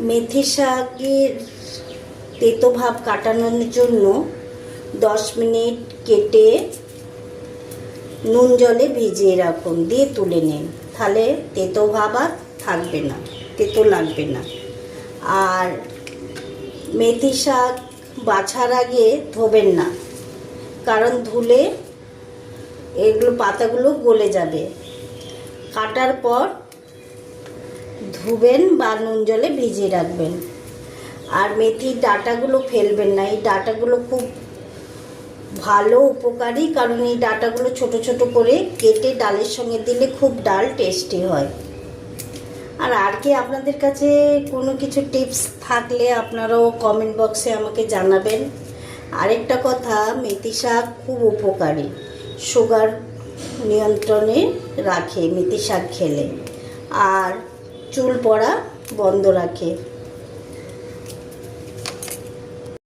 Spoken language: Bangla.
মেথি শাকের তেতো ভাব কাটানোর জন্য 10 মিনিট কেটে নুন জলে ভিজিয়ে রাখুন, দিয়ে তুলে নিন। তাহলে তেতো ভাব আর থাকবে না, তেতো লাগবে না। আর মেথি শাক বাছার আগে ধোবেন না, কারণ ধুলে এগুলো পাতাগুলো গলে যাবে। কাটার পর ধুবেন বা নুন জলে ভিজিয়ে রাখবেন। আর মেথির ডাঁটাগুলো ফেলবেন না, এই ডাঁটাগুলো খুব ভালো উপকারী, কারণ এই ডাঁটাগুলো ছোট ছোট করে কেটে ডালের সঙ্গে দিলে খুব ডাল টেস্টি হয়। আর কি আপনাদের কাছে কোনো কিছু টিপস থাকলে আপনারাও কমেন্ট বক্সে আমাকে জানাবেন। আরেকটা কথা, মেথি শাক খুব উপকারী, সুগার নিয়ন্ত্রণে রাখে মেথি শাক খেলে, আর চুল পড়া বন্ধ রাখে।